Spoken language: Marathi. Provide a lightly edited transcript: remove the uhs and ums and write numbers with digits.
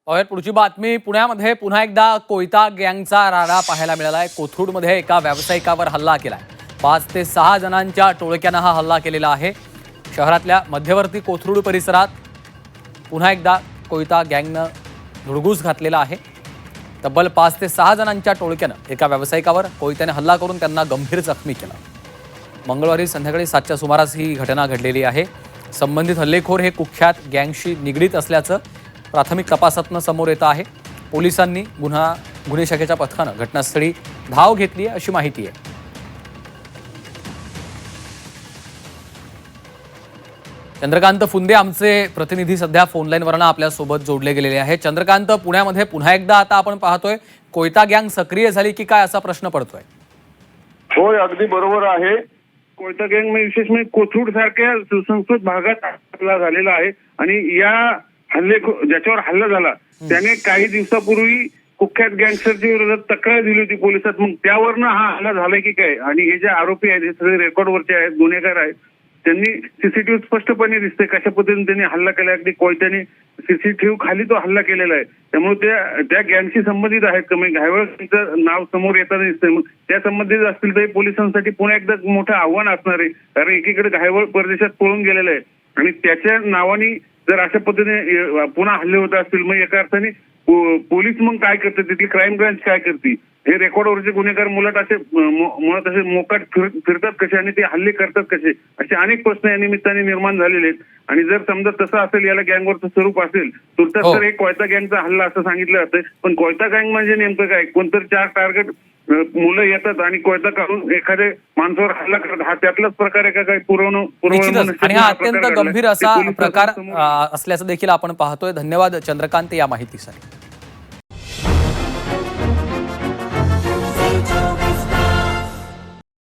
पाहूयात पुढची बातमी। पुण्यामध्ये पुन्हा एकदा कोयता गँगचा राडा पाहायला मिळाला आहे। कोथरूडमध्ये एका व्यावसायिकावर हल्ला केलाय। 5 ते 6 जणांच्या टोळक्यानं हा हल्ला केलेला आहे। शहरातल्या मध्यवर्ती कोथरूड परिसरात पुन्हा एकदा कोयता गँगनं धुडगूस घातलेला आहे। तब्बल 5 ते 6 जणांच्या टोळक्यानं एका व्यावसायिकावर कोयत्याने हल्ला करून त्यांना गंभीर जखमी केलं। मंगळवारी संध्याकाळी 7च्या सुमारास ही घटना घडलेली आहे। संबंधित हल्लेखोर हे कुख्यात गँगशी निगडीत असल्याचं प्राथमिक तपासातनं समोर येतं आहे। पोलिसांनी गुन्हे शाखेच्या पथकानं घटनास्थळी धाव घेतली आहे अशी माहिती आहे। चंद्रकांत फुंदे आमचे प्रतिनिधी सध्या फोनलाईनवरनं आपल्यासोबत जोडले गेलेले आहेत। चंद्रकांत, पुण्यामध्ये पुन्हा एकदा आता आपण पाहतोय कोयता गँग सक्रिय झाली की काय असा प्रश्न पडतोय। होय, अगदी बरोबर आहे। कोयता गँग म्हणजे विशेष म्हणजे कोथरूड सारख्या सुसंस्कृत भागात हल्ला झालेला आहे आणि या ज्याच्यावर हल्ला झाला त्याने काही दिवसापूर्वी कुख्यात गँगस्टरच्या विरोधात तक्रार दिली होती पोलिसात। मग त्यावरनं हा हल्ला झालाय की काय, आणि हे जे आरोपी आहेत हे सगळे रेकॉर्डवरचे आहेत, गुन्हेगार आहेत। त्यांनी सीसीटीव्ही स्पष्टपणे दिसते कशा पद्धतीने त्यांनी हल्ला केला। अगदी कोयत्याने सीसीटीव्ही खाली तो हल्ला केलेला आहे। त्यामुळे त्या गँगशी संबंधित आहेत का, म्हणजे घायवळचं नाव समोर येताना दिसतंय। मग त्या संबंधित असतील तर पोलिसांसाठी पुन्हा एकदा मोठं आव्हान असणार आहे, कारण एकीकडे घायवळ परदेशात पळून गेलेलं आहे आणि त्याच्या नावाने जर अशा पद्धतीने पुन्हा हल्ले होत असतील मग एका अर्थाने पोलीस मग काय करते, तिथली क्राईम ब्रांच काय करते, हे रेकॉर्डवरचे गुन्हेगार मुळात असे मोकाट फिरतात कसे आणि ते हल्ले करतात कसे, असे अनेक प्रश्न या निमित्ताने निर्माण झालेले आहेत। आणि जर समजा तसं असेल, याला गँगवरचं स्वरूप असेल तुर्तास तर एक कोयता गँगचा हल्ला असं सांगितलं जातं। पण कोयता गँग म्हणजे नेमकं काय, कोणतरी 4 टार्गेट मुलं येतात आणि कोयता काढून एखाद्या माणसावर हल्ला करतात, हा त्यातलाच प्रकार आहे का काय आणि हा अत्यंत गंभीर असा प्रकार असल्याचं देखील आपण पाहतोय। धन्यवाद चंद्रकांत या माहितीसाठी।